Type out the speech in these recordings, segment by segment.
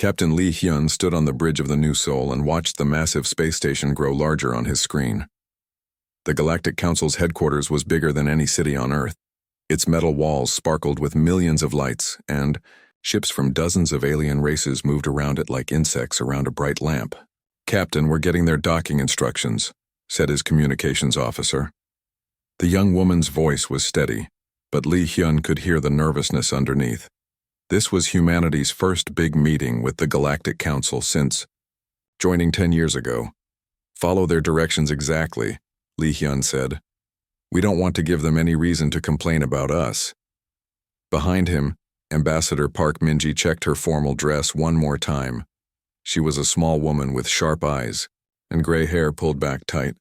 Captain Lee Hyun stood on the bridge of the New Seoul and watched the massive space station grow larger on his screen. The Galactic Council's headquarters was bigger than any city on Earth. Its metal walls sparkled with millions of lights, and ships from dozens of alien races moved around it like insects around a bright lamp. "Captain, we're getting their docking instructions," said his communications officer. The young woman's voice was steady, but Lee Hyun could hear the nervousness underneath. This was humanity's first big meeting with the Galactic Council since joining 10 years ago. "Follow their directions exactly," Lee Hyun said. "We don't want to give them any reason to complain about us." Behind him, Ambassador Park Min-ji checked her formal dress one more time. She was a small woman with sharp eyes and gray hair pulled back tight.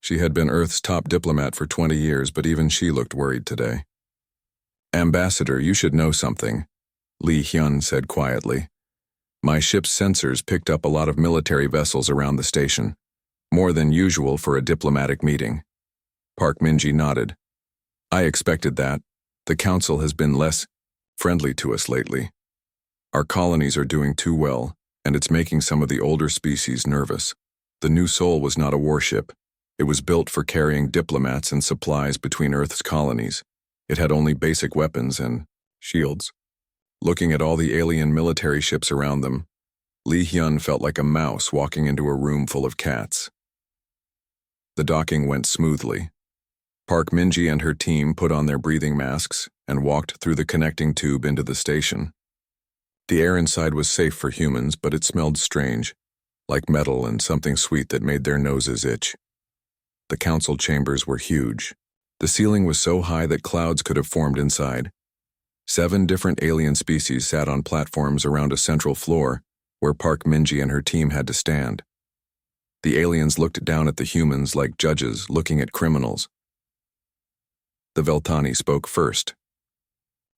She had been Earth's top diplomat for 20 years, but even she looked worried today. "Ambassador, you should know something," Lee Hyun said quietly. "My ship's sensors picked up a lot of military vessels around the station, more than usual for a diplomatic meeting." Park Min-ji nodded. "I expected that. The Council has been less friendly to us lately. Our colonies are doing too well, and it's making some of the older species nervous. The New Seoul was not a warship. It was built for carrying diplomats and supplies between Earth's colonies. It had only basic weapons and shields." Looking at all the alien military ships around them, Lee Hyun felt like a mouse walking into a room full of cats. The docking went smoothly. Park Min-ji and her team put on their breathing masks and walked through the connecting tube into the station. The air inside was safe for humans, but it smelled strange, like metal and something sweet that made their noses itch. The council chambers were huge. The ceiling was so high that clouds could have formed inside. 7 different alien species sat on platforms around a central floor where Park Min-ji and her team had to stand. The aliens looked down at the humans like judges looking at criminals. The Veltani spoke first.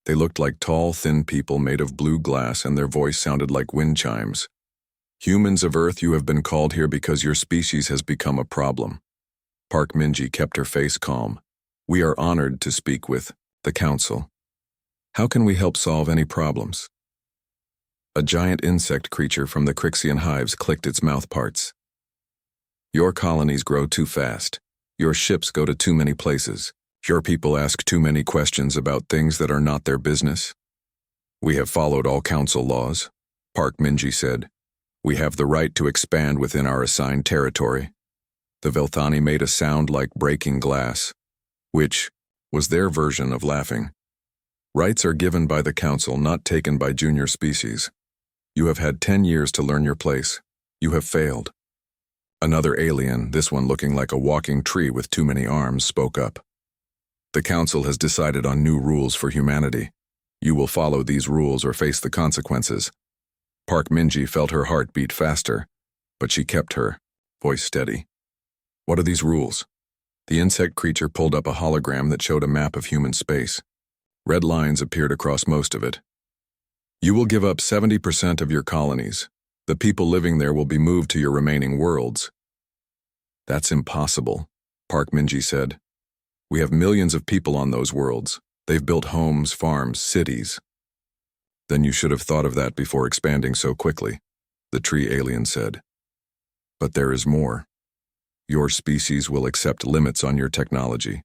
They looked like tall, thin people made of blue glass, and their voice sounded like wind chimes. "Humans of Earth, you have been called here because your species has become a problem." Park Min-ji kept her face calm. "We are honored to speak with the Council. How can we help solve any problems?" A giant insect creature from the Crixian hives clicked its mouth parts. "Your colonies grow too fast. Your ships go to too many places. Your people ask too many questions about things that are not their business. We have followed all council laws," Park Min-ji said. "We have the right to expand within our assigned territory." The Veltani made a sound like breaking glass, which was their version of laughing. "Rights are given by the council, not taken by junior species. You have had 10 years to learn your place. You have failed." Another alien, this one looking like a walking tree with too many arms, spoke up. "The council has decided on new rules for humanity. You will follow these rules or face the consequences." Park Min-ji felt her heart beat faster, but she kept her voice steady. "What are these rules?" The insect creature pulled up a hologram that showed a map of human space. Red lines appeared across most of it. "You will give up 70% of your colonies. The people living there will be moved to your remaining worlds." "That's impossible," Park Min-ji said. "We have millions of people on those worlds. They've built homes, farms, cities." "Then you should have thought of that before expanding so quickly," the tree alien said. "But there is more. Your species will accept limits on your technology.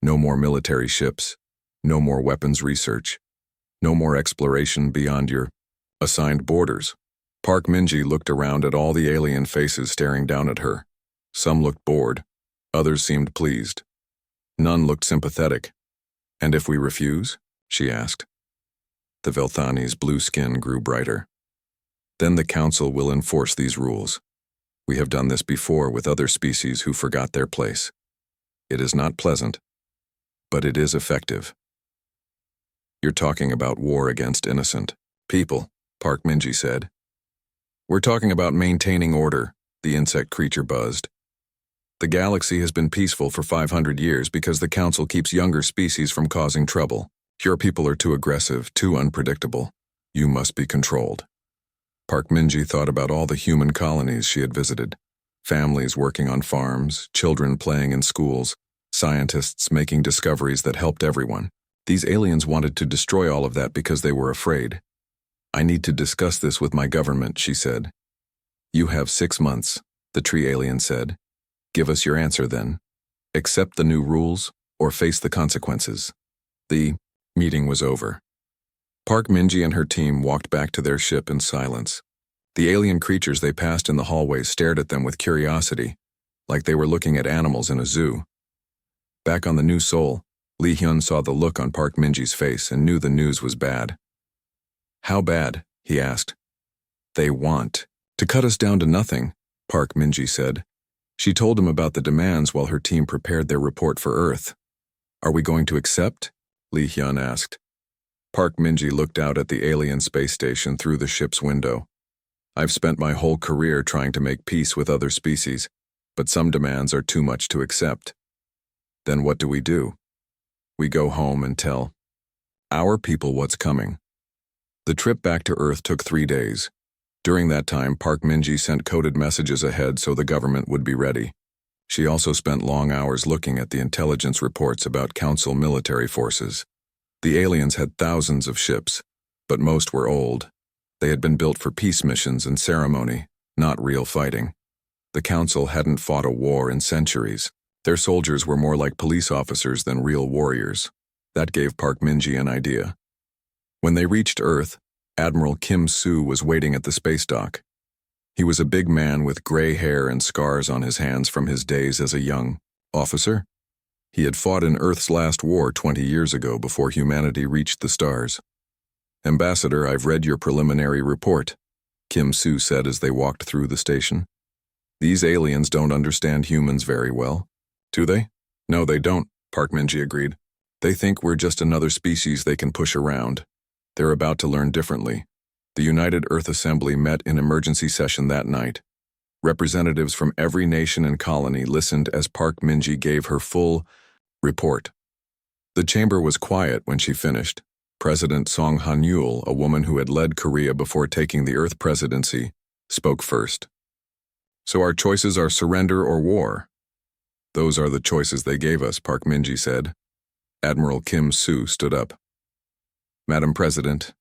No more military ships. No more weapons research. No more exploration beyond your assigned borders." Park Min-ji looked around at all the alien faces staring down at her. Some looked bored. Others seemed pleased. None looked sympathetic. "And if we refuse?" she asked. The Velthani's blue skin grew brighter. "Then the council will enforce these rules. We have done this before with other species who forgot their place. It is not pleasant, but it is effective." "You're talking about war against innocent people," Park Min-ji said. "We're talking about maintaining order," the insect creature buzzed. "The galaxy has been peaceful for 500 years because the council keeps younger species from causing trouble. Your people are too aggressive, too unpredictable. You must be controlled." Park Min-ji thought about all the human colonies she had visited. Families working on farms, children playing in schools, scientists making discoveries that helped everyone. These aliens wanted to destroy all of that because they were afraid. I need to discuss this with my government, she said. You have 6 months, the tree alien said. Give us your answer then. Accept the new rules or face the consequences. The meeting was over. Park Minji and her team walked back to their ship in silence. The alien creatures they passed in the hallway stared at them with curiosity, like they were looking at animals in a zoo. Back on the new Sol, Lee Hyun saw the look on Park Minji's face and knew the news was bad. How bad? He asked. They want to cut us down to nothing, Park Minji said. She told him about the demands while her team prepared their report for Earth. Are we going to accept? Lee Hyun asked. Park Minji looked out at the alien space station through the ship's window. I've spent my whole career trying to make peace with other species, but some demands are too much to accept. Then what do? We go home and tell our people what's coming. The trip back to Earth took 3 days. During that time, Park Minji sent coded messages ahead so the government would be ready. She also spent long hours looking at the intelligence reports about Council military forces. The aliens had thousands of ships, but most were old. They had been built for peace missions and ceremony, not real fighting. The Council hadn't fought a war in centuries. Their soldiers were more like police officers than real warriors. That gave Park Minji an idea. When they reached Earth, Admiral Kim Soo was waiting at the space dock. He was a big man with gray hair and scars on his hands from his days as a young officer. He had fought in Earth's last war 20 years ago before humanity reached the stars. Ambassador, I've read your preliminary report, Kim Soo said as they walked through the station. These aliens don't understand humans very well. Do they? No, they don't, Park Minji agreed. They think we're just another species they can push around. They're about to learn differently. The United Earth Assembly met in emergency session that night. Representatives from every nation and colony listened as Park Minji gave her full report. The chamber was quiet when she finished. President Song Han-yul, a woman who had led Korea before taking the Earth presidency, spoke first. So our choices are surrender or war. Those are the choices they gave us, Park Minji said. Admiral Kim Soo stood up. Madam President,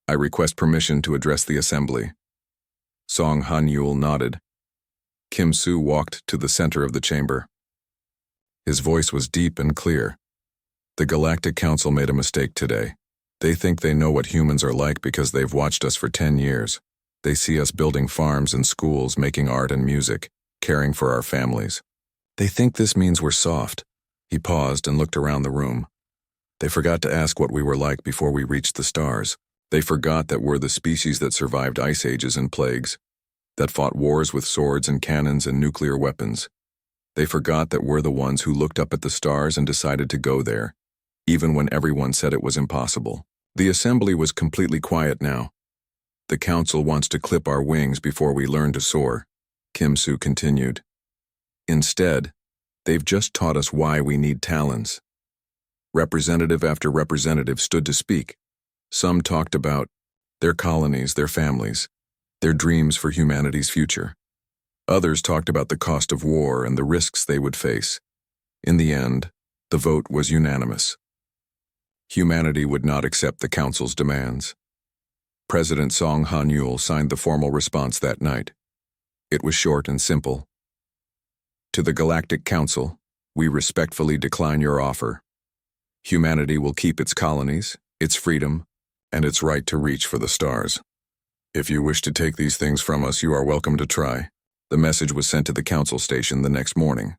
I request permission to address the Assembly. Song Han-yul nodded. Kim Soo walked to the center of the chamber. His voice was deep and clear. The Galactic Council made a mistake today. They think they know what humans are like because they've watched us for 10 years. They see us building farms and schools, making art and music, caring for our families. They think this means we're soft. He paused and looked around the room. They forgot to ask what we were like before we reached the stars. They forgot that we're the species that survived ice ages and plagues, that fought wars with swords and cannons and nuclear weapons. They forgot that we're the ones who looked up at the stars and decided to go there, even when everyone said it was impossible. The Assembly was completely quiet now. The Council wants to clip our wings before we learn to soar, Kim Soo continued. Instead, they've just taught us why we need talons. Representative after representative stood to speak. Some talked about their colonies, their families, their dreams for humanity's future. Others talked about the cost of war and the risks they would face. In the end, the vote was unanimous. Humanity would not accept the Council's demands. President Song Han-yul signed the formal response that night. It was short and simple. To the Galactic Council, we respectfully decline your offer. Humanity will keep its colonies, its freedom, and its right to reach for the stars. If you wish to take these things from us, you are welcome to try. The message was sent to the Council station the next morning.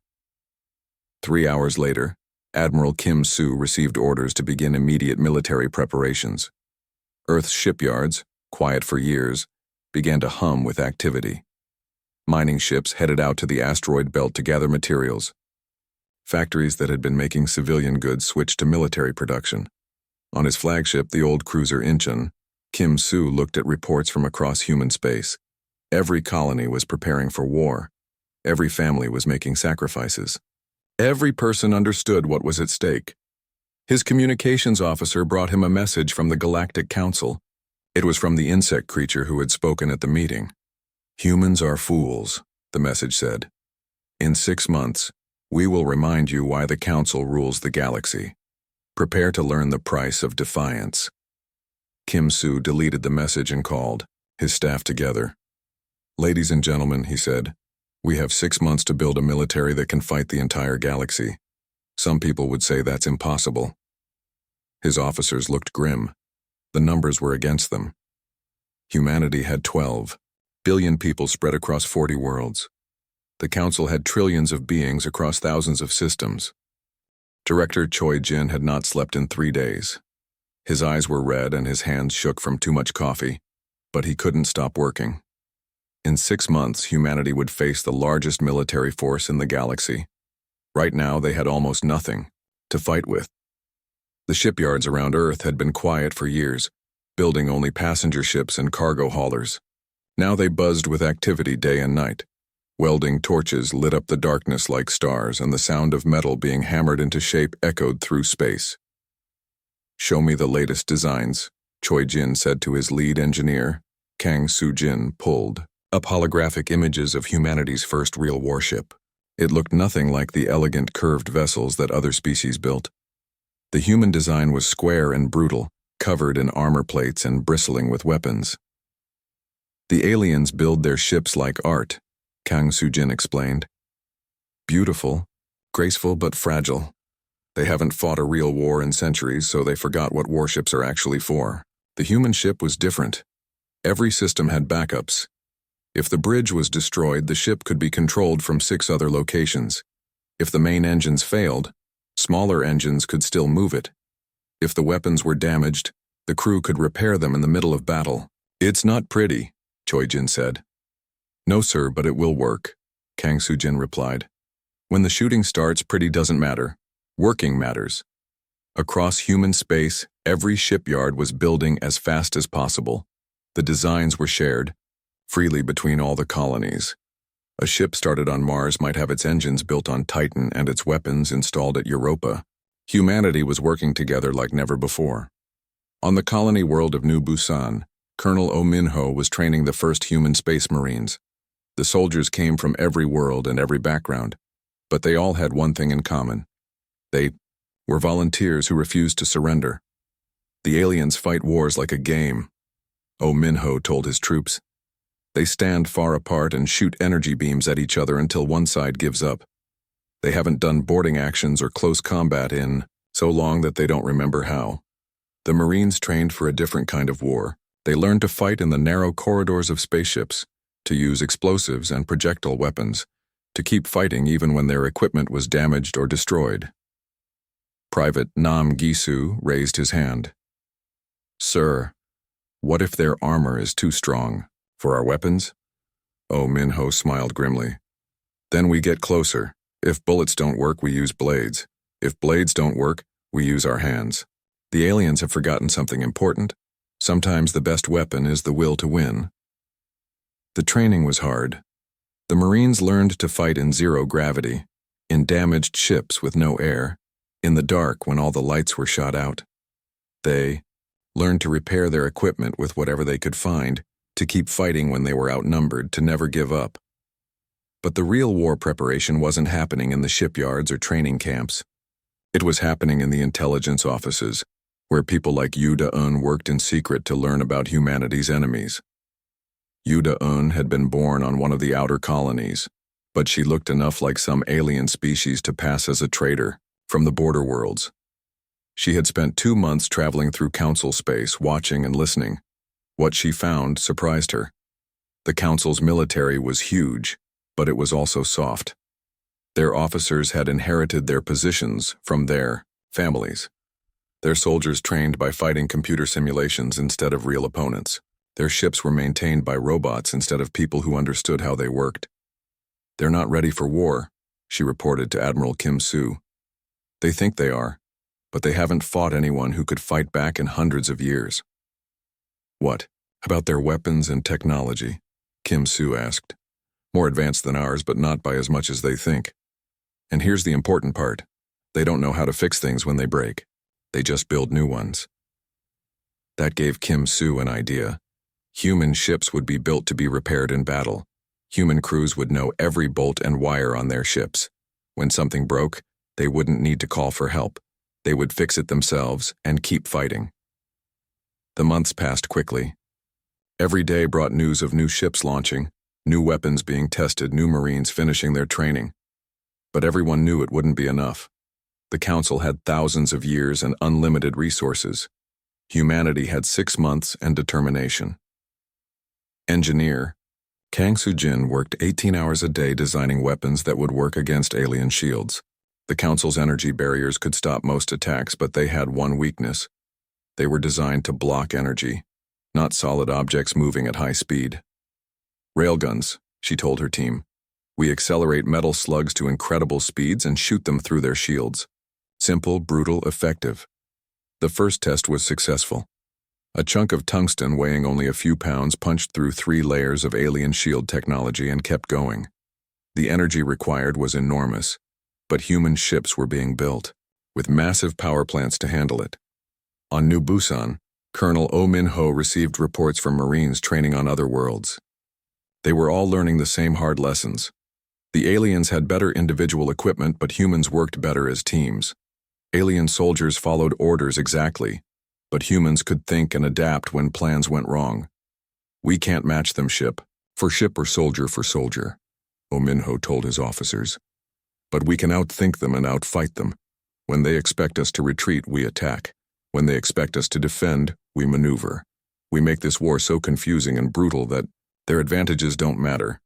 3 hours later, Admiral Kim Soo received orders to begin immediate military preparations. Earth's shipyards, quiet for years, began to hum with activity. Mining ships headed out to the asteroid belt to gather materials. Factories that had been making civilian goods switched to military production. On his flagship, the old cruiser Incheon, Kim Soo looked at reports from across human space. Every colony was preparing for war. Every family was making sacrifices. Every person understood what was at stake. His communications officer brought him a message from the Galactic Council. It was from the insect creature who had spoken at the meeting. Humans are fools, the message said. In 6 months, we will remind you why the Council rules the galaxy. Prepare to learn the price of defiance. Kim Soo deleted the message and called his staff together. "Ladies and gentlemen," he said, "we have 6 months to build a military that can fight the entire galaxy. Some people would say that's impossible." His officers looked grim. The numbers were against them. Humanity had 12 billion people spread across 40 worlds. The Council had trillions of beings across thousands of systems. Director Choi Jin had not slept in 3 days. His eyes were red and his hands shook from too much coffee, but he couldn't stop working. In 6 months, humanity would face the largest military force in the galaxy. Right now, they had almost nothing to fight with. The shipyards around Earth had been quiet for years, building only passenger ships and cargo haulers. Now they buzzed with activity day and night. Welding torches lit up the darkness like stars, and the sound of metal being hammered into shape echoed through space. "Show me the latest designs," Choi Jin said to his lead engineer. Kang Soo-jin pulled up holographic images of humanity's first real warship. It looked nothing like the elegant curved vessels that other species built. The human design was square and brutal, covered in armor plates and bristling with weapons. "The aliens build their ships like art," Kang Soo-jin explained. "Beautiful, graceful but fragile. They haven't fought a real war in centuries, so they forgot what warships are actually for." The human ship was different. Every system had backups. If the bridge was destroyed, the ship could be controlled from 6 other locations. If the main engines failed, smaller engines could still move it. If the weapons were damaged, the crew could repair them in the middle of battle. "It's not pretty," Choi Jin said. "No, sir, but it will work," Kang Soo-jin replied. "When the shooting starts, pretty doesn't matter. Working matters." Across human space, every shipyard was building as fast as possible. The designs were shared freely between all the colonies. A ship started on Mars might have its engines built on Titan and its weapons installed at Europa. Humanity was working together like never before. On the colony world of New Busan, Colonel Oh Min-ho was training the first human space marines. The soldiers came from every world and every background, but they all had one thing in common. They were volunteers who refused to surrender. "The aliens fight wars like a game," Oh Min-ho told his troops. "They stand far apart and shoot energy beams at each other until one side gives up. They haven't done boarding actions or close combat in so long that they don't remember how." The Marines trained for a different kind of war. They learned to fight in the narrow corridors of spaceships, to use explosives and projectile weapons, to keep fighting even when their equipment was damaged or destroyed. Private Nam Gisu raised his hand. "Sir, what if their armor is too strong for our weapons?" Oh Min-ho smiled grimly. "Then we get closer. If bullets don't work, we use blades. If blades don't work, we use our hands. The aliens have forgotten something important. Sometimes the best weapon is the will to win." The training was hard. The Marines learned to fight in zero gravity, in damaged ships with no air, in the dark when all the lights were shot out. They learned to repair their equipment with whatever they could find, to keep fighting when they were outnumbered, to never give up. But the real war preparation wasn't happening in the shipyards or training camps. It was happening in the intelligence offices, where people like Yu Da-eun worked in secret to learn about humanity's enemies. Yu Da-eun had been born on one of the outer colonies, but she looked enough like some alien species to pass as a traitor from the border worlds. She had spent 2 months traveling through Council space, watching and listening. What she found surprised her. The Council's military was huge, but it was also soft. Their officers had inherited their positions from their families. Their soldiers trained by fighting computer simulations instead of real opponents. Their ships were maintained by robots instead of people who understood how they worked. "They're not ready for war," she reported to Admiral Kim Soo. "They think they are, but they haven't fought anyone who could fight back in hundreds of years." "What about their weapons and technology?" Kim Soo asked. "More advanced than ours, but not by as much as they think. And here's the important part. They don't know how to fix things when they break. They just build new ones." That gave Kim Soo an idea. Human ships would be built to be repaired in battle. Human crews would know every bolt and wire on their ships. When something broke, they wouldn't need to call for help. They would fix it themselves and keep fighting. The months passed quickly. Every day brought news of new ships launching, new weapons being tested, new Marines finishing their training. But everyone knew it wouldn't be enough. The Council had thousands of years and unlimited resources. Humanity had 6 months and determination. Engineer Kang Soo-jin worked 18 hours a day designing weapons that would work against alien shields. The Council's energy barriers could stop most attacks, but they had one weakness. They were designed to block energy, not solid objects moving at high speed. Railguns, she told her team. We accelerate metal slugs to incredible speeds and shoot them through their shields. Simple, brutal, effective. The first test was successful. A chunk of tungsten weighing only a few pounds punched through 3 layers of alien shield technology and kept going. The energy required was enormous, but human ships were being built, with massive power plants to handle it. On New Busan, Colonel Oh Min-ho received reports from Marines training on other worlds. They were all learning the same hard lessons. The aliens had better individual equipment, but humans worked better as teams. Alien soldiers followed orders exactly, but humans could think and adapt when plans went wrong. We can't match them ship or soldier for soldier, Oh Min-ho told his officers. But we can outthink them and outfight them. When they expect us to retreat, we attack. When they expect us to defend, we maneuver. We make this war so confusing and brutal that their advantages don't matter.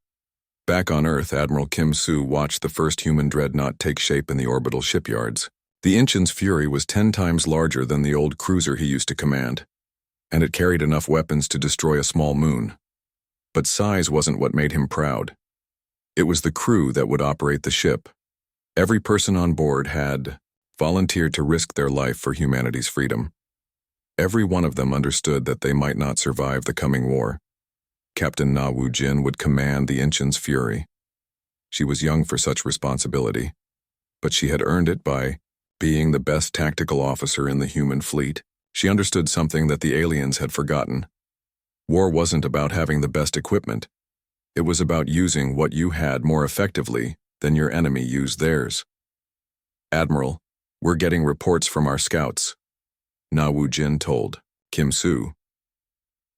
Back on Earth, Admiral Kim Soo watched the first human dreadnought take shape in the orbital shipyards. The Inchin's Fury was 10 times larger than the old cruiser he used to command, and it carried enough weapons to destroy a small moon. But size wasn't what made him proud. It was the crew that would operate the ship. Every person on board had volunteered to risk their life for humanity's freedom. Every one of them understood that they might not survive the coming war. Captain Na Woo-jin would command the Inchin's Fury. She was young for such responsibility, but she had earned it by being the best tactical officer in the human fleet. She understood something that the aliens had forgotten. War wasn't about having the best equipment. It was about using what you had more effectively than your enemy used theirs. Admiral, we're getting reports from our scouts, Na Woo-jin told Kim Soo.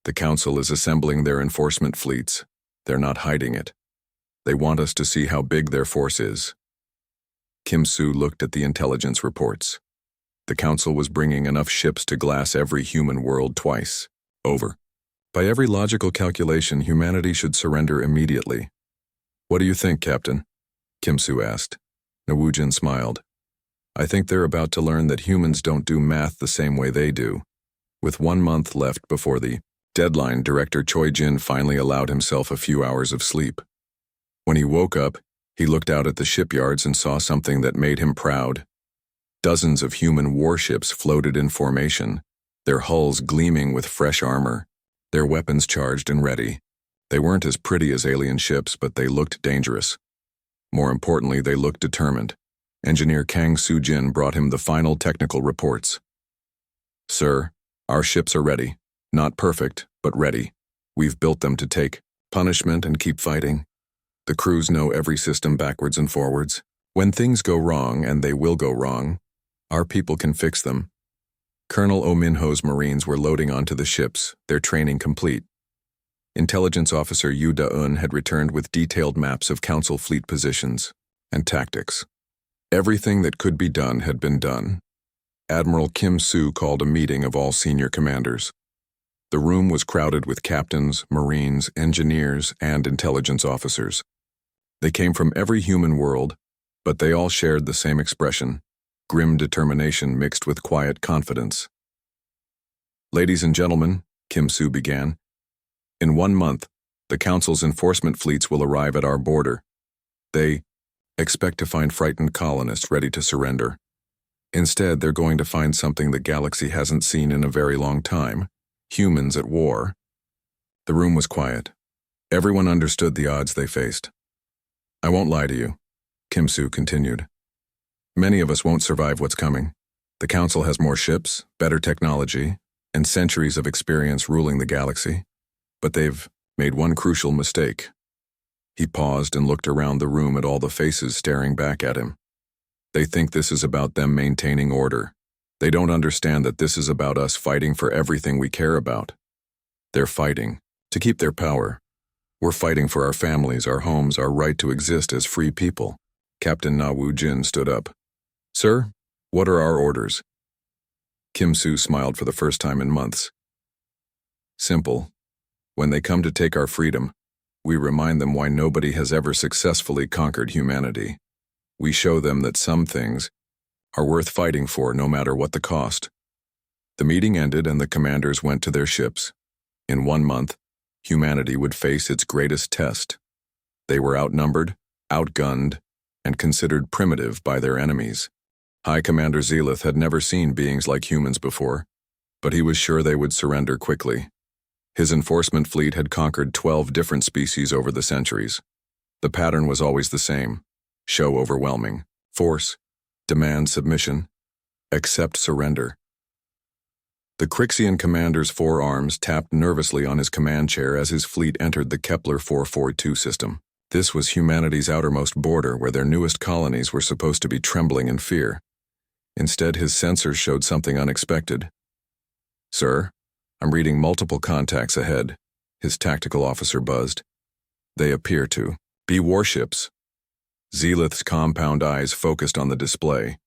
The Council is assembling their enforcement fleets. They're not hiding it. They want us to see how big their force is. Kim Soo looked at the intelligence reports. The Council was bringing enough ships to glass every human world twice. Over. By every logical calculation, humanity should surrender immediately. What do you think, Captain? Kim Soo asked. Na Woo-jin smiled. I think they're about to learn that humans don't do math the same way they do. With 1 month left before the deadline, Director Choi Jin finally allowed himself a few hours of sleep. When he woke up, he looked out at the shipyards and saw something that made him proud. Dozens of human warships floated in formation, their hulls gleaming with fresh armor, their weapons charged and ready. They weren't as pretty as alien ships, but they looked dangerous. More importantly, they looked determined. Engineer Kang Soo-jin brought him the final technical reports. Sir, our ships are ready. Not perfect, but ready. We've built them to take punishment and keep fighting. The crews know every system backwards and forwards. When things go wrong, and they will go wrong, our people can fix them. Colonel Oh Min-ho's Marines were loading onto the ships, their training complete. Intelligence Officer Yu Da-eun had returned with detailed maps of Council fleet positions and tactics. Everything that could be done had been done. Admiral Kim Soo called a meeting of all senior commanders. The room was crowded with captains, Marines, engineers, and intelligence officers. They came from every human world, but they all shared the same expression, grim determination mixed with quiet confidence. Ladies and gentlemen, Kim Soo began, in 1 month, the Council's enforcement fleets will arrive at our border. They expect to find frightened colonists ready to surrender. Instead, they're going to find something the galaxy hasn't seen in a very long time. Humans at war. The room was quiet. Everyone understood the odds they faced. I won't lie to you, Kim Soo continued. Many of us won't survive what's coming. The Council has more ships, better technology, and centuries of experience ruling the galaxy. But they've made one crucial mistake. He paused and looked around the room at all the faces staring back at him. They think this is about them maintaining order. They don't understand that this is about us fighting for everything we care about. They're fighting to keep their power. We're fighting for our families, our homes, our right to exist as free people. Captain Na Wu Jin stood up. Sir, what are our orders? Kim Soo smiled for the first time in months. Simple. When they come to take our freedom, we remind them why nobody has ever successfully conquered humanity. We show them that some things are worth fighting for no matter what the cost. The meeting ended and the commanders went to their ships. In 1 month, humanity would face its greatest test. They were outnumbered, outgunned, and considered primitive by their enemies. High Commander Zelith had never seen beings like humans before, but he was sure they would surrender quickly. His enforcement fleet had conquered 12 different species over the centuries. The pattern was always the same: show overwhelming force, demand submission, accept surrender. The Crixian commander's forearms tapped nervously on his command chair as his fleet entered the Kepler 442 system. This was humanity's outermost border where their newest colonies were supposed to be trembling in fear. Instead, his sensors showed something unexpected. Sir, I'm reading multiple contacts ahead, his tactical officer buzzed. They appear to be warships. Zelith's compound eyes focused on the display.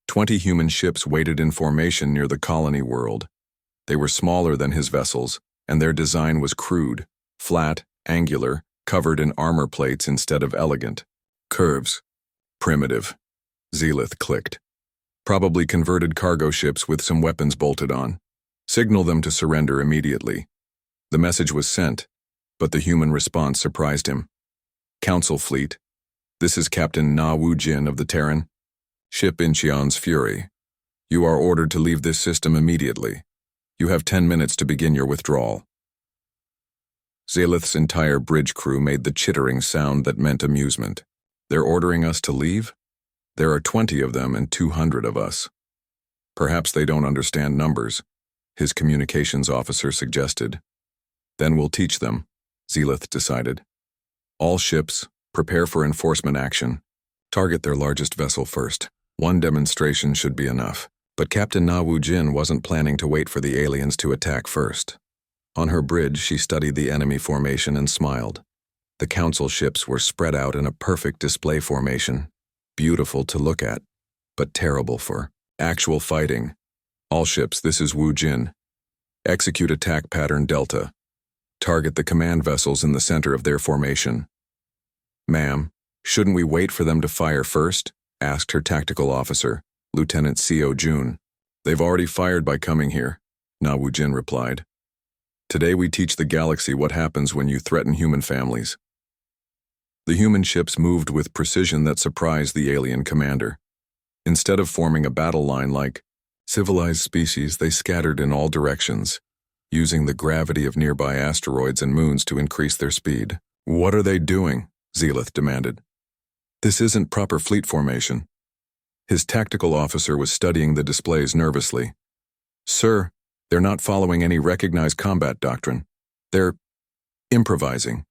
20 human ships waited in formation near the colony world. They were smaller than his vessels, and their design was crude, flat, angular, covered in armor plates instead of elegant. Curves. Primitive. Zelith clicked. Probably converted cargo ships with some weapons bolted on. Signal them to surrender immediately. The message was sent, but the human response surprised him. Council Fleet. This is Captain Na Wu Jin of the Terran. Ship Incheon's Fury. You are ordered to leave this system immediately. You have 10 minutes to begin your withdrawal. Zelith's entire bridge crew made the chittering sound that meant amusement. They're ordering us to leave? There are 20 of them and 200 of us. Perhaps they don't understand numbers, his communications officer suggested. Then we'll teach them, Zelith decided. All ships, prepare for enforcement action. Target their largest vessel first. 1 demonstration should be enough. But Captain Na Wu Jin wasn't planning to wait for the aliens to attack first. On her bridge, she studied the enemy formation and smiled. The council ships were spread out in a perfect display formation. Beautiful to look at, but terrible for actual fighting. All ships, this is Wu Jin. Execute attack pattern Delta. Target the command vessels in the center of their formation. Ma'am, shouldn't we wait for them to fire first? Asked her tactical officer, Lieutenant Seo Jun. They've already fired by coming here, Na Wu Jin replied. Today we teach the galaxy what happens when you threaten human families. The human ships moved with precision that surprised the alien commander. Instead of forming a battle line like civilized species, they scattered in all directions, using the gravity of nearby asteroids and moons to increase their speed. What are they doing? Zelith demanded. This isn't proper fleet formation. His tactical officer was studying the displays nervously. Sir, they're not following any recognized combat doctrine. They're improvising.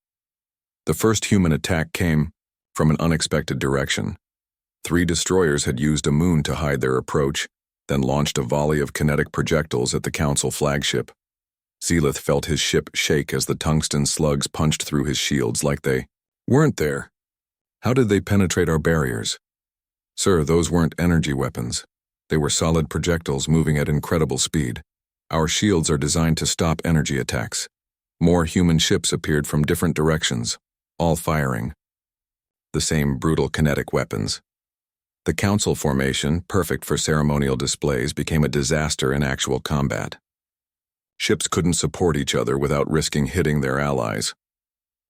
The first human attack came from an unexpected direction. 3 destroyers had used a moon to hide their approach, then launched a volley of kinetic projectiles at the Council flagship. Zelith felt his ship shake as the tungsten slugs punched through his shields like they weren't there. How did they penetrate our barriers? Sir, those weren't energy weapons. They were solid projectiles moving at incredible speed. Our shields are designed to stop energy attacks. More human ships appeared from different directions, all firing the same brutal kinetic weapons. The Council formation, perfect for ceremonial displays, became a disaster in actual combat. Ships couldn't support each other without risking hitting their allies.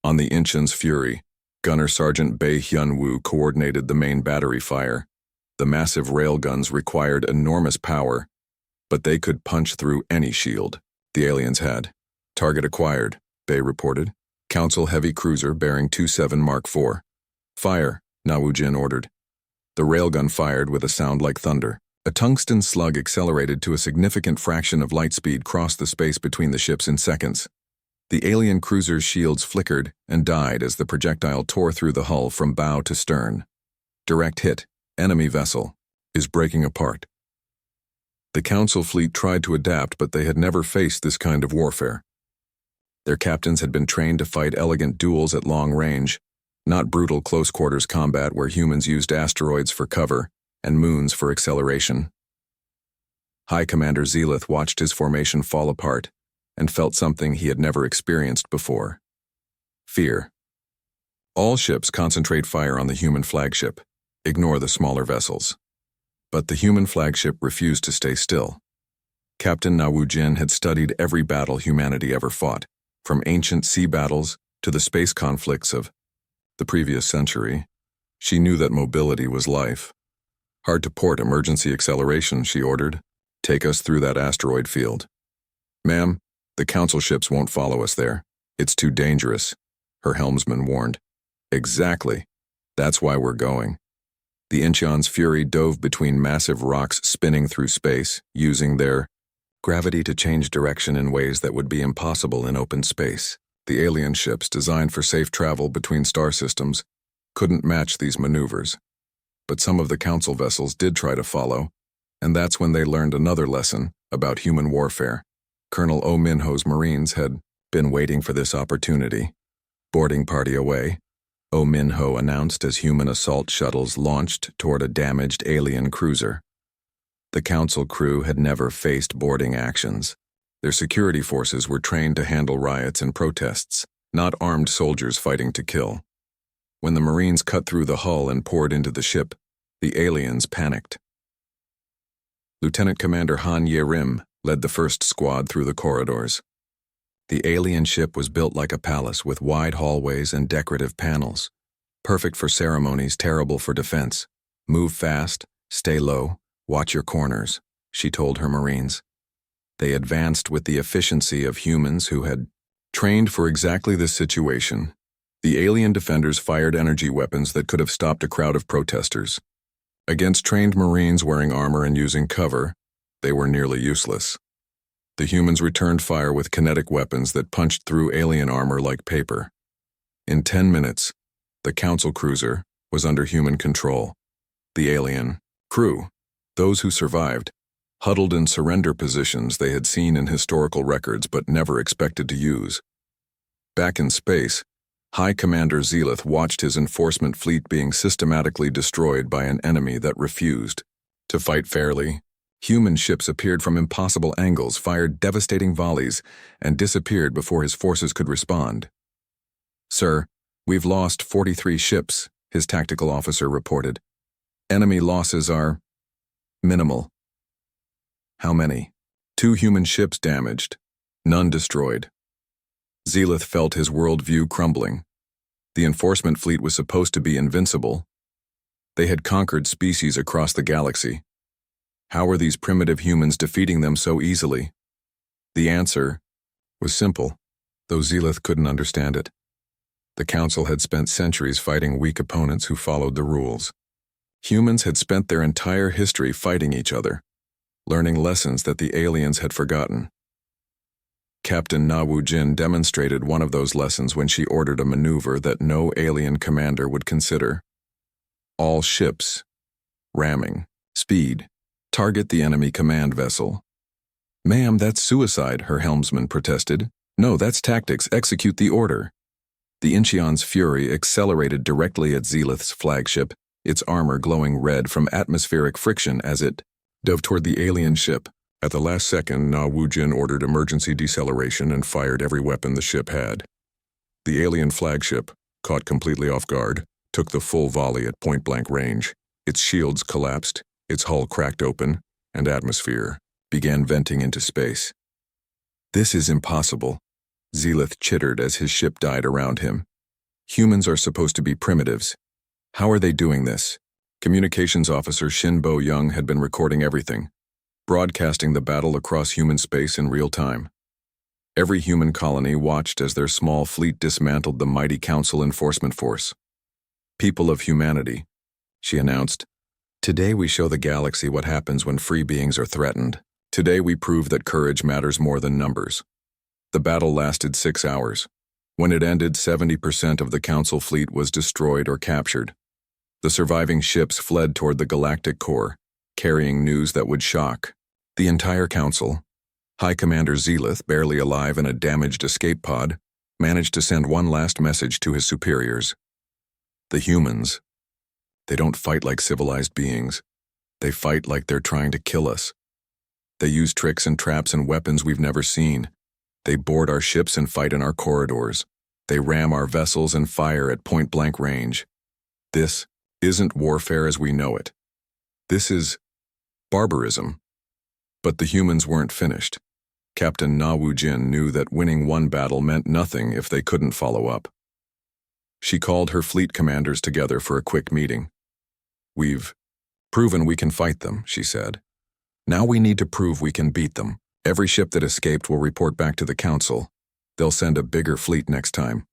On the Incheon's Fury, Gunner Sergeant Bae Hyun-woo coordinated the main battery fire. The massive railguns required enormous power, but they could punch through any shield the aliens had. Target acquired, Bae reported. Council heavy cruiser bearing 27 Mark IV. Fire, Na Wu Jin ordered. The railgun fired with a sound like thunder. A tungsten slug accelerated to a significant fraction of light speed crossed the space between the ships in seconds. The alien cruiser's shields flickered and died as the projectile tore through the hull from bow to stern. Direct hit. Enemy vessel is breaking apart. The Council fleet tried to adapt, but they had never faced this kind of warfare. Their captains had been trained to fight elegant duels at long range, not brutal close-quarters combat where humans used asteroids for cover and moons for acceleration. High Commander Zelith watched his formation fall apart and felt something he had never experienced before. Fear. All ships concentrate fire on the human flagship. Ignore the smaller vessels. But the human flagship refused to stay still. Captain Nawu Jin had studied every battle humanity ever fought, from ancient sea battles to the space conflicts of the previous century. She knew that mobility was life. Hard to port emergency acceleration, she ordered. Take us through that asteroid field. Ma'am, the Council ships won't follow us there. It's too dangerous, her helmsman warned. Exactly. That's why we're going. The Incheon's Fury dove between massive rocks spinning through space, using their gravity to change direction in ways that would be impossible in open space. The alien ships, designed for safe travel between star systems, couldn't match these maneuvers. But some of the Council vessels did try to follow, and that's when they learned another lesson about human warfare. Colonel Oh Min-ho's Marines had been waiting for this opportunity. Boarding party away, Oh Min-ho announced as human assault shuttles launched toward a damaged alien cruiser. The Council crew had never faced boarding actions. Their security forces were trained to handle riots and protests, not armed soldiers fighting to kill. When the Marines cut through the hull and poured into the ship, the aliens panicked. Lieutenant Commander Han Ye-rim led the first squad through the corridors. The alien ship was built like a palace with wide hallways and decorative panels. Perfect for ceremonies, terrible for defense. Move fast, stay low, watch your corners, she told her Marines. They advanced with the efficiency of humans who had trained for exactly this situation. The alien defenders fired energy weapons that could have stopped a crowd of protesters. Against trained Marines wearing armor and using cover, they were nearly useless. The humans returned fire with kinetic weapons that punched through alien armor like paper. In 10 minutes, the Council cruiser was under human control. The alien crew, those who survived, huddled in surrender positions they had seen in historical records but never expected to use. Back in space, High Commander Zelith watched his enforcement fleet being systematically destroyed by an enemy that refused to fight fairly. Human ships appeared from impossible angles, fired devastating volleys, and disappeared before his forces could respond. Sir, we've lost 43 ships, his tactical officer reported. Enemy losses are minimal. How many? 2 human ships damaged, none destroyed. Zelith felt his worldview crumbling. The enforcement fleet was supposed to be invincible. They had conquered species across the galaxy. How were these primitive humans defeating them so easily? The answer was simple, though Zelith couldn't understand it. The Council had spent centuries fighting weak opponents who followed the rules. Humans had spent their entire history fighting each other, learning lessons that the aliens had forgotten. Captain Nawu Jin demonstrated one of those lessons when she ordered a maneuver that no alien commander would consider. All ships, ramming, speed, target the enemy command vessel. Ma'am, that's suicide, her helmsman protested. No, that's tactics, execute the order. The Incheon's Fury accelerated directly at Zelith's flagship, its armor glowing red from atmospheric friction as it dove toward the alien ship. At the last second, Na Wujin ordered emergency deceleration and fired every weapon the ship had. The alien flagship, caught completely off guard, took the full volley at point-blank range. Its shields collapsed, its hull cracked open, and atmosphere began venting into space. This is impossible, Zelith chittered as his ship died around him. Humans are supposed to be primitives. How are they doing this? Communications officer Shin Bo-young had been recording everything, broadcasting the battle across human space in real time. Every human colony watched as their small fleet dismantled the mighty Council enforcement force. People of humanity, she announced, today we show the galaxy what happens when free beings are threatened. Today we prove that courage matters more than numbers. The battle lasted 6 hours. When it ended, 70% of the Council fleet was destroyed or captured. The surviving ships fled toward the galactic core, carrying news that would shock The entire council, High Commander Zelith, barely alive in a damaged escape pod, managed to send one last message to his superiors. The humans, they don't fight like civilized beings. They fight like they're trying to kill us. They use tricks and traps and weapons we've never seen. They board our ships and fight in our corridors. They ram our vessels and fire at point-blank range. This isn't warfare as we know it. This is barbarism. But the humans weren't finished. Captain Na Wu-jin knew that winning one battle meant nothing if they couldn't follow up. She called her fleet commanders together for a quick meeting. "We've proven we can fight them," she said. "Now we need to prove we can beat them. Every ship that escaped will report back to the council. They'll send a bigger fleet next time."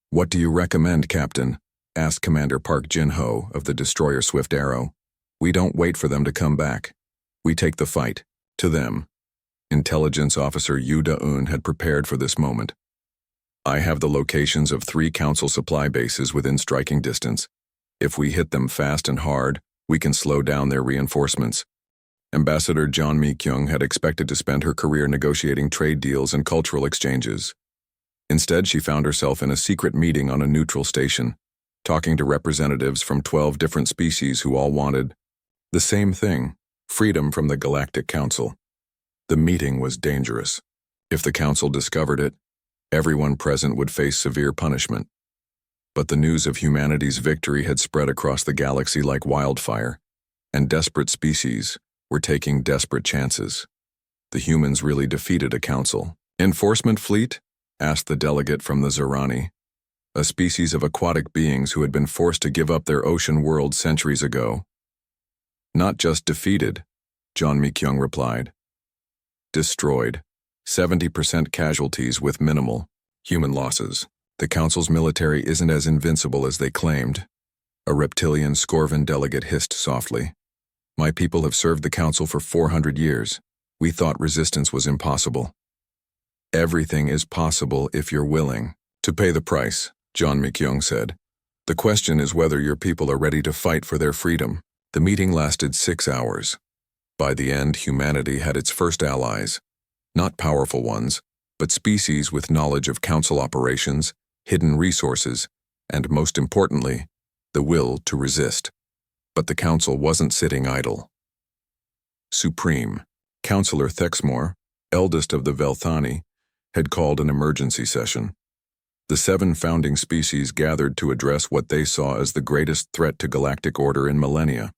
"What do you recommend, Captain?" asked Commander Park Jin-ho of the destroyer Swift Arrow. "We don't wait for them to come back. We take the fight to them." Intelligence Officer Yu Da-eun had prepared for this moment. "I have the locations of 3 council supply bases within striking distance. If we hit them fast and hard, we can slow down their reinforcements." Ambassador John Mi-kyung had expected to spend her career negotiating trade deals and cultural exchanges. Instead, she found herself in a secret meeting on a neutral station, talking to representatives from 12 different species who all wanted the same thing: freedom from the Galactic Council. The meeting was dangerous. If the Council discovered it, everyone present would face severe punishment. But the news of humanity's victory had spread across the galaxy like wildfire, and desperate species were taking desperate chances. The humans really defeated a council. "Enforcement fleet?" asked the delegate from the Zerani, a species of aquatic beings who had been forced to give up their ocean world centuries ago. "Not just defeated," John Mi-kyung replied. "Destroyed. 70% casualties with minimal human losses. The Council's military isn't as invincible as they claimed." A reptilian Scorvan delegate hissed softly. "My people have served the Council for 400 years. We thought resistance was impossible." "Everything is possible if you're willing to pay the price," John Mi-kyung said. "The question is whether your people are ready to fight for their freedom." The meeting lasted 6 hours. By the end, humanity had its first allies. Not powerful ones, but species with knowledge of Council operations, hidden resources, and most importantly, the will to resist. But the Council wasn't sitting idle. Supreme Councillor Thexmore, eldest of the Velthani, had called an emergency session. The 7 founding species gathered to address what they saw as the greatest threat to galactic order in millennia.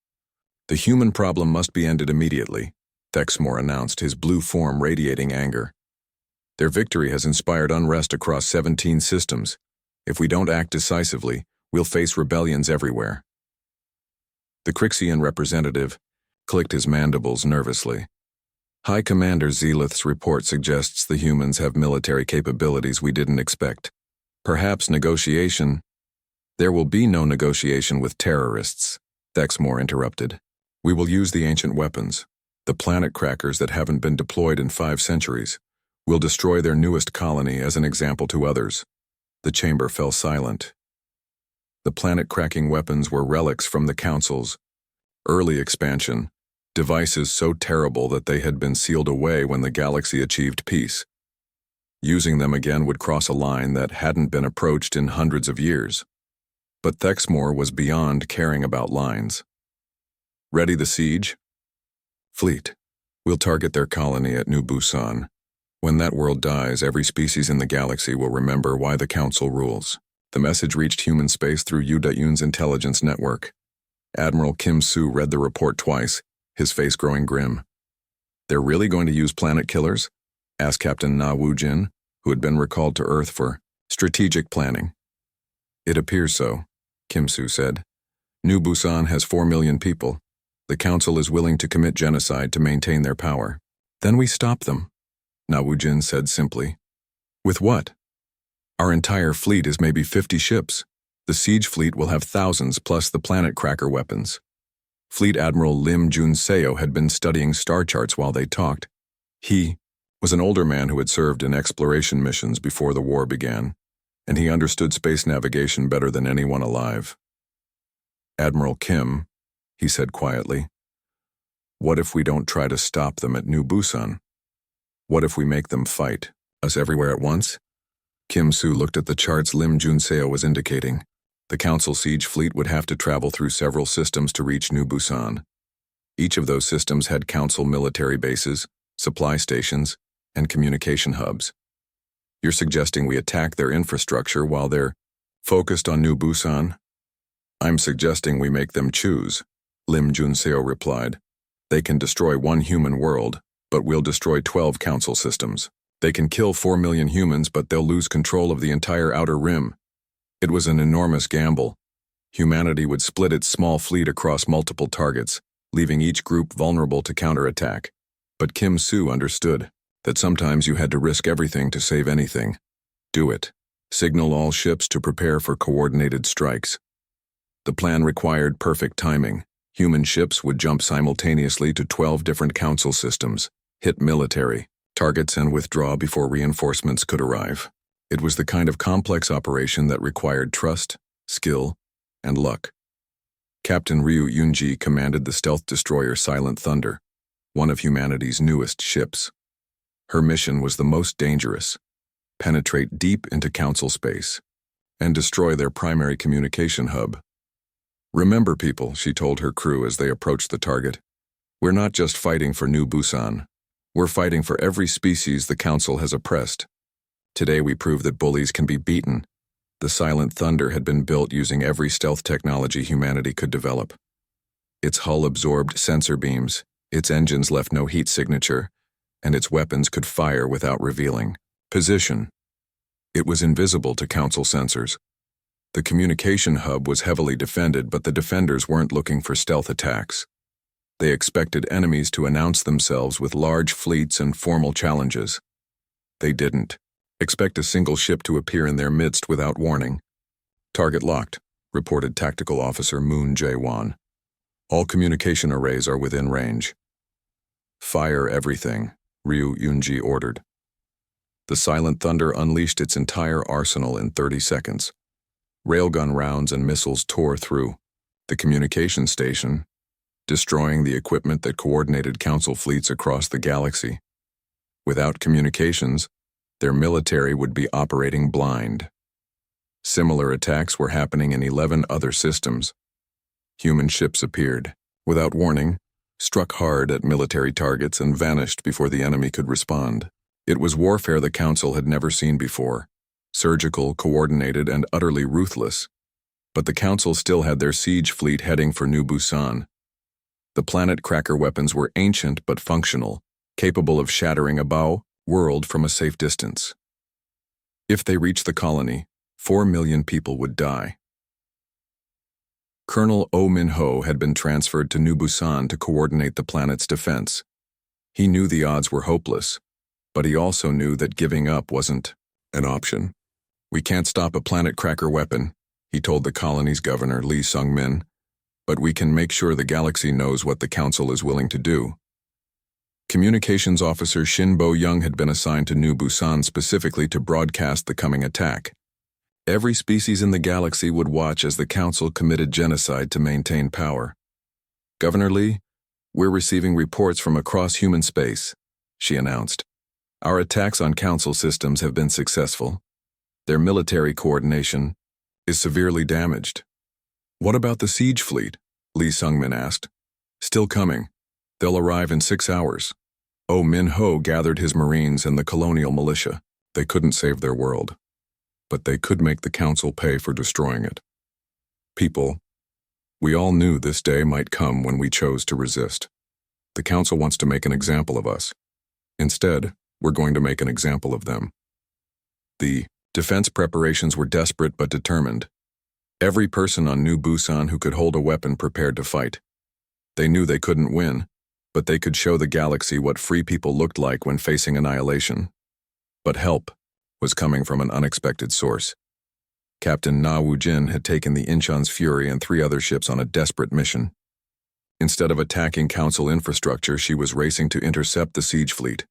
"The human problem must be ended immediately," Thexmore announced, his blue form radiating anger. "Their victory has inspired unrest across 17 systems. If we don't act decisively, we'll face rebellions everywhere." The Crixian representative clicked his mandibles nervously. "High Commander Zelith's report suggests the humans have military capabilities we didn't expect. Perhaps negotiation—" "There will be no negotiation with terrorists," Thexmore interrupted. "We will use the ancient weapons, the planet crackers that haven't been deployed in 5 centuries. We'll destroy their newest colony as an example to others." The chamber fell silent. The planet-cracking weapons were relics from the Council's early expansion, devices so terrible that they had been sealed away when the galaxy achieved peace. Using them again would cross a line that hadn't been approached in hundreds of years. But Thexmore was beyond caring about lines. "Ready the siege?" "Fleet. We'll target their colony at New Busan. When that world dies, every species in the galaxy will remember why the Council rules." The message reached human space through Yu Da-eun's intelligence network. Admiral Kim Soo read the report twice, his face growing grim. "They're really going to use planet killers?" asked Captain Na Wu-jin, who had been recalled to Earth for strategic planning. "It appears so," Kim Soo said. "New Busan has 4 million people. The Council is willing to commit genocide to maintain their power. Then we stop them," Na Wu-jin said simply. "With what? Our entire fleet is maybe 50 ships. The siege fleet will have thousands plus the planet cracker weapons." Fleet Admiral Lim Jun-seo had been studying star charts while they talked. He was an older man who had served in exploration missions before the war began, and he understood space navigation better than anyone alive. "Admiral Kim," he said quietly, What if we don't try to stop them at New Busan? What if we make them fight us everywhere at once? Kim Soo looked at the charts Lim Junseo was indicating. The Council siege fleet would have to travel through several systems to reach New Busan. Each of those systems had Council military bases, supply stations, and communication hubs. You're suggesting we attack their infrastructure while they're focused on New Busan? I'm suggesting we make them choose, Lim Junseo replied. They can destroy one human world, but we'll destroy 12 Council systems. They can kill 4 million humans, but they'll lose control of the entire Outer Rim. It was an enormous gamble. Humanity would split its small fleet across multiple targets, leaving each group vulnerable to counterattack. But Kim Soo understood that sometimes you had to risk everything to save anything. Do it. Signal all ships to prepare for coordinated strikes. The plan required perfect timing. Human ships would jump simultaneously to 12 different Council systems, hit military targets and withdraw before reinforcements could arrive. It was the kind of complex operation that required trust, skill, and luck. Captain Ryu Yunji commanded the stealth destroyer Silent Thunder, one of humanity's newest ships. Her mission was the most dangerous: penetrate deep into Council space and destroy their primary communication hub. Remember, people, she told her crew as they approached the target, we're not just fighting for New Busan. We're fighting for every species the Council has oppressed. Today we prove that bullies can be beaten. The Silent Thunder had been built using every stealth technology humanity could develop. Its hull absorbed sensor beams, its engines left no heat signature, and its weapons could fire without revealing position. It was invisible to Council sensors. The communication hub was heavily defended, but the defenders weren't looking for stealth attacks. They expected enemies to announce themselves with large fleets and formal challenges. They didn't expect a single ship to appear in their midst without warning. Target locked, reported Tactical Officer Moon Jae-won. All communication arrays are within range. Fire everything, Ryu Yunji ordered. The Silent Thunder unleashed its entire arsenal in 30 seconds. Railgun rounds and missiles tore through the communication station, destroying the equipment that coordinated Council fleets across the galaxy. Without communications, their military would be operating blind. Similar attacks were happening in 11 other systems. Human ships appeared, without warning, struck hard at military targets and vanished before the enemy could respond. It was warfare the Council had never seen before, surgical, coordinated, and utterly ruthless. But the Council still had their siege fleet heading for New Busan. The planet cracker weapons were ancient but functional, capable of shattering a Bao world from a safe distance. If they reached the colony, 4 million people would die. Colonel Oh Min-ho had been transferred to New Busan to coordinate the planet's defense. He knew the odds were hopeless, but he also knew that giving up wasn't an option. We can't stop a planet cracker weapon, he told the colony's governor Lee Sung-min, but we can make sure the galaxy knows what the Council is willing to do. Communications Officer Shin Bo-young had been assigned to New Busan specifically to broadcast the coming attack. Every species in the galaxy would watch as the Council committed genocide to maintain power. Governor Lee, we're receiving reports from across human space, she announced. Our attacks on Council systems have been successful. Their military coordination is severely damaged. What about the siege fleet? Lee Sung-min asked. Still coming. They'll arrive in 6 hours. Oh Min-ho gathered his Marines and the colonial militia. They couldn't save their world, but they could make the Council pay for destroying it. People, we all knew this day might come when we chose to resist. The Council wants to make an example of us. Instead, we're going to make an example of them. The defense preparations were desperate but determined. Every person on New Busan who could hold a weapon prepared to fight. They knew they couldn't win, but they could show the galaxy what free people looked like when facing annihilation. But help was coming from an unexpected source. Captain Na Woo-jin had taken the Incheon's Fury and 3 other ships on a desperate mission. Instead of attacking Council infrastructure, she was racing to intercept the siege fleet.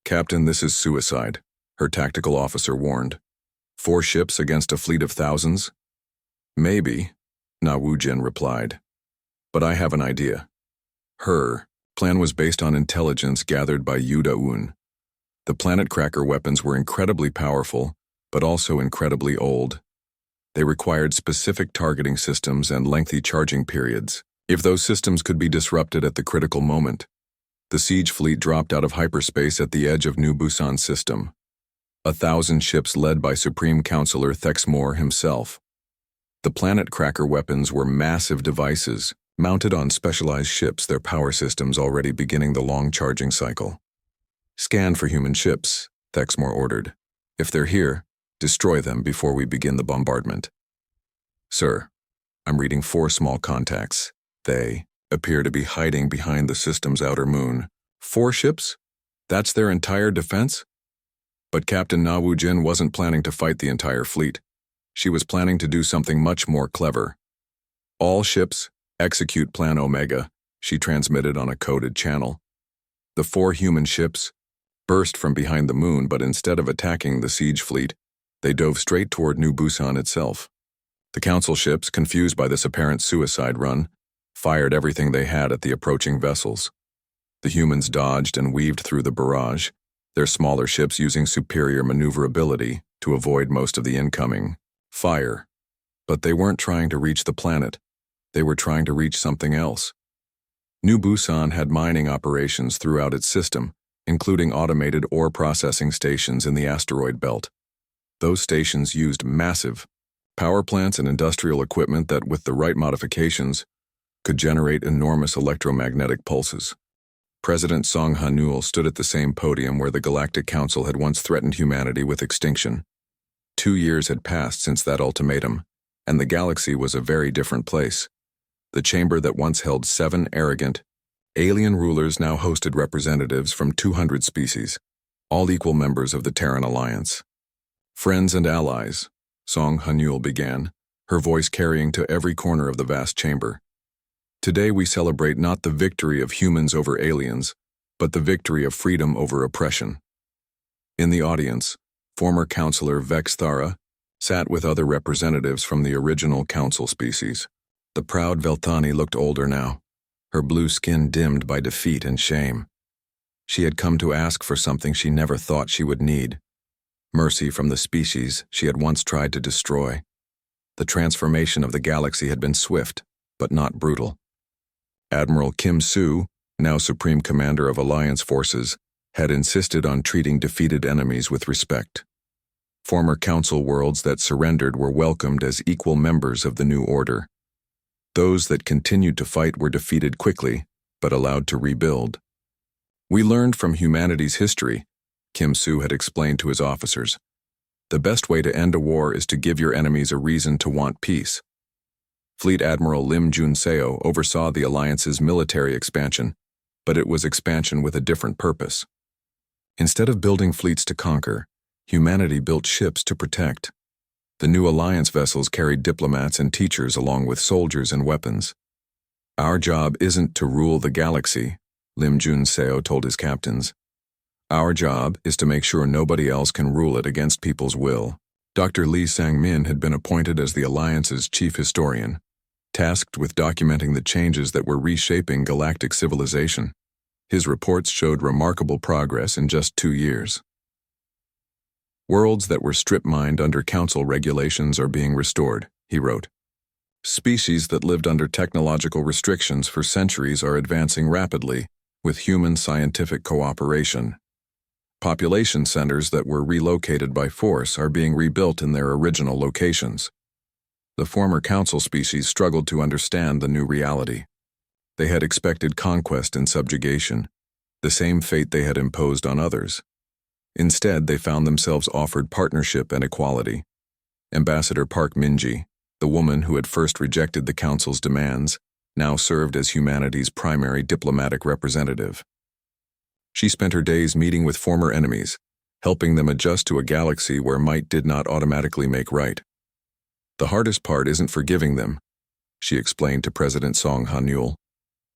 Captain, this is suicide, her tactical officer warned. 4 ships against a fleet of thousands? Maybe, Na Woo-jin replied. But I have an idea. Her Plan was based on intelligence gathered by Yuda-un. The planet cracker weapons were incredibly powerful, but also incredibly old. They required specific targeting systems and lengthy charging periods. If those systems could be disrupted at the critical moment, the siege fleet dropped out of hyperspace at the edge of New Busan's system. 1,000 ships led by Supreme Counselor Thexmore himself. The planet cracker weapons were massive devices, mounted on specialized ships, their power systems already beginning the long charging cycle. Scan for human ships, Thexmore ordered. If they're here, destroy them before we begin the bombardment. Sir, I'm reading 4 small contacts. They appear to be hiding behind the system's outer moon. 4 ships? That's their entire defense? But Captain Na Wu-jin wasn't planning to fight the entire fleet. She was planning to do something much more clever. All ships, execute Plan Omega, she transmitted on a coded channel. The 4 human ships burst from behind the moon, but instead of attacking the siege fleet, they dove straight toward New Busan itself. The council ships, confused by this apparent suicide run, fired everything they had at the approaching vessels. The humans dodged and weaved through the barrage, their smaller ships using superior maneuverability to avoid most of the incoming fire. But they weren't trying to reach the planet. They were trying to reach something else. New Busan had mining operations throughout its system, including automated ore processing stations in the asteroid belt. Those stations used massive power plants and industrial equipment that, with the right modifications, could generate enormous electromagnetic pulses. President Song Ha-neul stood at the same podium where the Galactic Council had once threatened humanity with extinction. 2 years had passed since that ultimatum, and the galaxy was a very different place. The chamber that once held 7 arrogant, alien rulers now hosted representatives from 200 species, all equal members of the Terran Alliance. Friends and allies, Song Ha-neul began, her voice carrying to every corner of the vast chamber. Today we celebrate not the victory of humans over aliens, but the victory of freedom over oppression. In the audience, former Counselor Vex Thara sat with other representatives from the original council species. The proud Velthani looked older now, her blue skin dimmed by defeat and shame. She had come to ask for something she never thought she would need: mercy from the species she had once tried to destroy. The transformation of the galaxy had been swift, but not brutal. Admiral Kim Soo, now Supreme Commander of Alliance forces, had insisted on treating defeated enemies with respect. Former council worlds that surrendered were welcomed as equal members of the new order. Those that continued to fight were defeated quickly, but allowed to rebuild. We learned from humanity's history, Kim Soo had explained to his officers. The best way to end a war is to give your enemies a reason to want peace. Fleet Admiral Lim Jun-seo oversaw the Alliance's military expansion, but it was expansion with a different purpose. Instead of building fleets to conquer, humanity built ships to protect. The new Alliance vessels carried diplomats and teachers along with soldiers and weapons. Our job isn't to rule the galaxy, Lim Jun-seo told his captains. Our job is to make sure nobody else can rule it against people's will. Dr. Lee Sang-min had been appointed as the Alliance's chief historian, tasked with documenting the changes that were reshaping galactic civilization. His reports showed remarkable progress in just 2 years. Worlds that were strip-mined under council regulations are being restored, he wrote. Species that lived under technological restrictions for centuries are advancing rapidly, with human scientific cooperation. Population centers that were relocated by force are being rebuilt in their original locations. The former council species struggled to understand the new reality. They had expected conquest and subjugation, the same fate they had imposed on others. Instead, they found themselves offered partnership and equality. Ambassador Park Min-ji, the woman who had first rejected the council's demands, now served as humanity's primary diplomatic representative. She spent her days meeting with former enemies, helping them adjust to a galaxy where might did not automatically make right. The hardest part isn't forgiving them, she explained to President Song Ha-neul.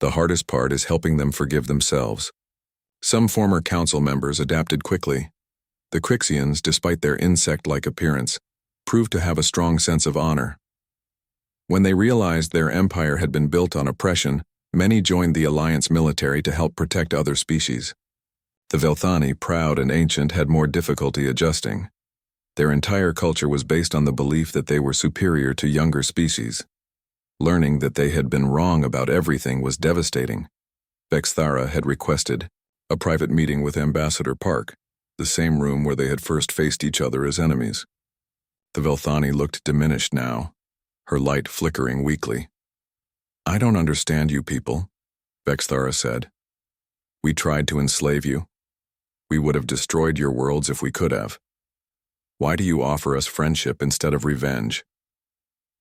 The hardest part is helping them forgive themselves. Some former council members adapted quickly. The Crixians, despite their insect-like appearance, proved to have a strong sense of honor. When they realized their empire had been built on oppression, Many joined the Alliance military to help protect other species. The Velthani, proud and ancient, had more difficulty adjusting. Their entire culture was based on the belief that they were superior to younger species. Learning that they had been wrong about everything was devastating. Vexthara had requested a private meeting with Ambassador Park, the same room where they had first faced each other as enemies. The Velthani looked diminished now, her light flickering weakly. "I don't understand you people," Vexthara said. "We tried to enslave you. We would have destroyed your worlds if we could have. Why do you offer us friendship instead of revenge?"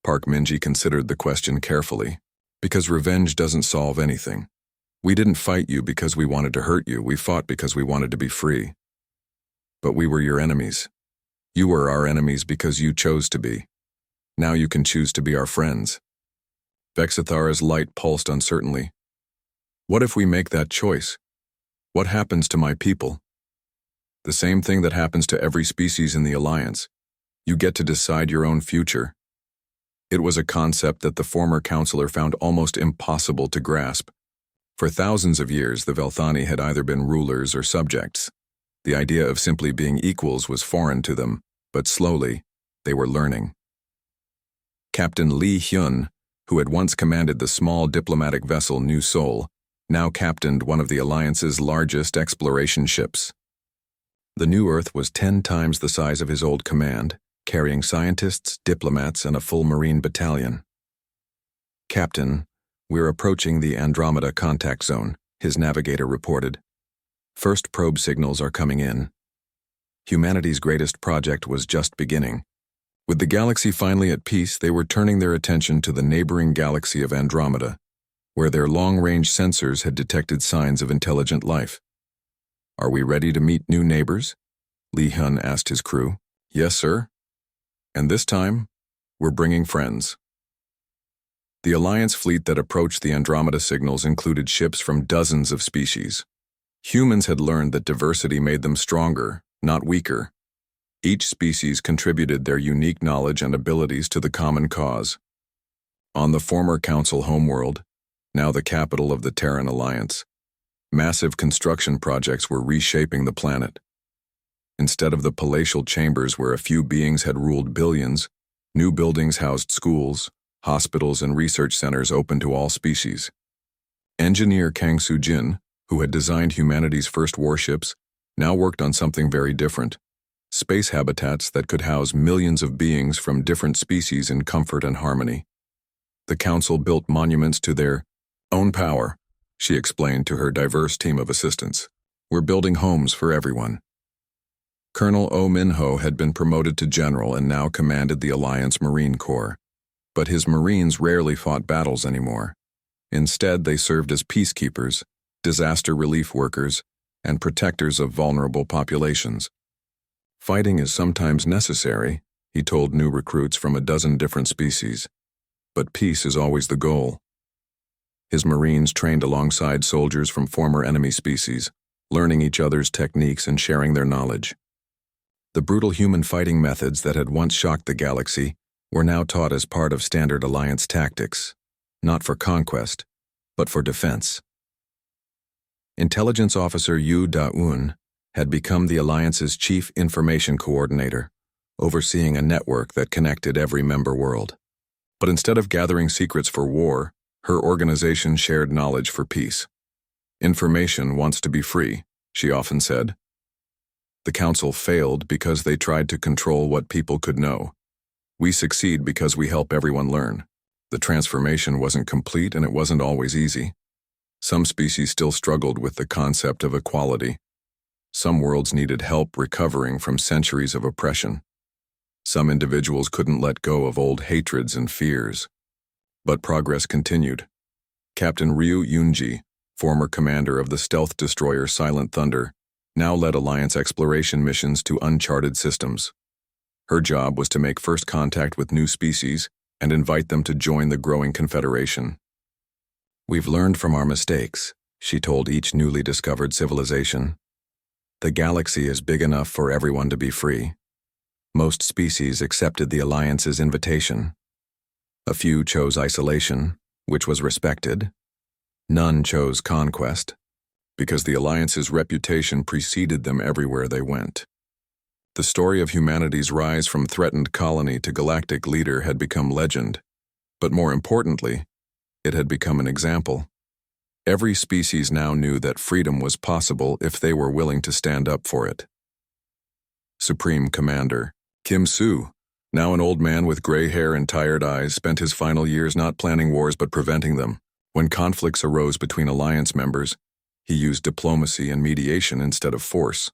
Park Minji considered the question carefully. "Because revenge doesn't solve anything. We didn't fight you because we wanted to hurt you, we fought because we wanted to be free. But we were your enemies. You were our enemies because you chose to be. Now you can choose to be our friends." Vexithara's light pulsed uncertainly. "What if we make that choice? What happens to my people?" "The same thing that happens to every species in the Alliance. You get to decide your own future." It was a concept that the former counselor found almost impossible to grasp. For thousands of years, the Velthani had either been rulers or subjects. The idea of simply being equals was foreign to them, but slowly, they were learning. Captain Lee Hyun, who had once commanded the small diplomatic vessel New Seoul, now captained one of the Alliance's largest exploration ships. The New Earth was 10 times the size of his old command, carrying scientists, diplomats, and a full Marine battalion. "Captain, we're approaching the Andromeda contact zone," his navigator reported. "First probe signals are coming in." Humanity's greatest project was just beginning. With the galaxy finally at peace, they were turning their attention to the neighboring galaxy of Andromeda, where their long-range sensors had detected signs of intelligent life. "Are we ready to meet new neighbors?" Lee Hyun asked his crew. "Yes, sir. And this time, we're bringing friends." The Alliance fleet that approached the Andromeda signals included ships from dozens of species. Humans had learned that diversity made them stronger, not weaker. Each species contributed their unique knowledge and abilities to the common cause. On the former Council homeworld, now the capital of the Terran Alliance, massive construction projects were reshaping the planet. Instead of the palatial chambers where a few beings had ruled billions, new buildings housed schools, hospitals, and research centers open to all species. Engineer Kang Soo-jin, who had designed humanity's first warships, now worked on something very different: space habitats that could house millions of beings from different species in comfort and harmony. The Council built monuments to their own power, she explained to her diverse team of assistants. "We're building homes for everyone." Colonel Oh Min-ho had been promoted to general and now commanded the Alliance Marine Corps. But his Marines rarely fought battles anymore. Instead, they served as peacekeepers, disaster relief workers, and protectors of vulnerable populations. "Fighting is sometimes necessary," he told new recruits from a dozen different species. "But peace is always the goal." His Marines trained alongside soldiers from former enemy species, learning each other's techniques and sharing their knowledge. The brutal human fighting methods that had once shocked the galaxy were now taught as part of standard Alliance tactics, not for conquest, but for defense. Intelligence Officer Yu Da-un had become the Alliance's chief information coordinator, overseeing a network that connected every member world. But instead of gathering secrets for war, her organization shared knowledge for peace. "Information wants to be free," she often said. The Council failed because they tried to control what people could know. We succeed because we help everyone learn. The transformation wasn't complete and it wasn't always easy. Some species still struggled with the concept of equality. Some worlds needed help recovering from centuries of oppression. Some individuals couldn't let go of old hatreds and fears. But progress continued. Captain Ryu Yunji, former commander of the stealth destroyer Silent Thunder, now led Alliance exploration missions to uncharted systems. Her job was to make first contact with new species and invite them to join the growing confederation. "We've learned from our mistakes," she told each newly discovered civilization. "The galaxy is big enough for everyone to be free." Most species accepted the Alliance's invitation. A few chose isolation, which was respected. None chose conquest, because the Alliance's reputation preceded them everywhere they went. The story of humanity's rise from threatened colony to galactic leader had become legend, but more importantly, it had become an example. Every species now knew that freedom was possible if they were willing to stand up for it. Supreme Commander Kim Soo, now an old man with gray hair and tired eyes, spent his final years not planning wars but preventing them. When conflicts arose between Alliance members, he used diplomacy and mediation instead of force.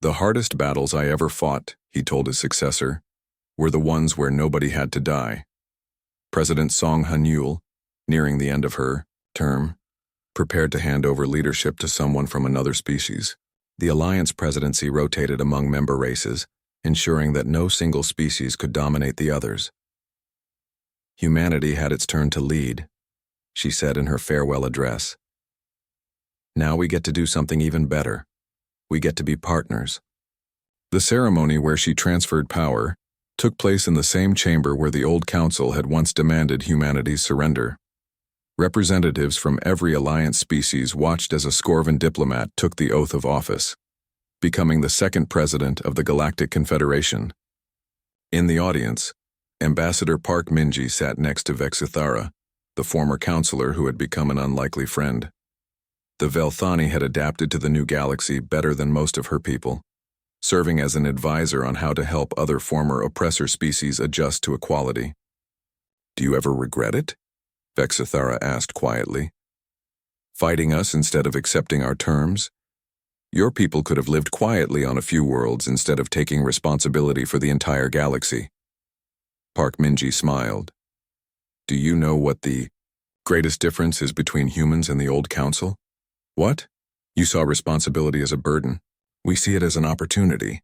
"The hardest battles I ever fought," he told his successor, "were the ones where nobody had to die." President Song Han-yul, nearing the end of her term, prepared to hand over leadership to someone from another species. The Alliance presidency rotated among member races, ensuring that no single species could dominate the others. "Humanity had its turn to lead," she said in her farewell address. "Now we get to do something even better. We get to be partners." The ceremony where she transferred power took place in the same chamber where the old council had once demanded humanity's surrender. Representatives from every Alliance species watched as a Scorvan diplomat took the oath of office, becoming the second president of the Galactic Confederation. In the audience, Ambassador Park Minji sat next to Vexithara, the former counselor who had become an unlikely friend. The Velthani had adapted to the new galaxy better than most of her people, serving as an advisor on how to help other former oppressor species adjust to equality. "Do you ever regret it?" Vexithara asked quietly. "Fighting us instead of accepting our terms? Your people could have lived quietly on a few worlds instead of taking responsibility for the entire galaxy." Park Minji smiled. "Do you know what the greatest difference is between humans and the old council? What? You saw responsibility as a burden. We see it as an opportunity."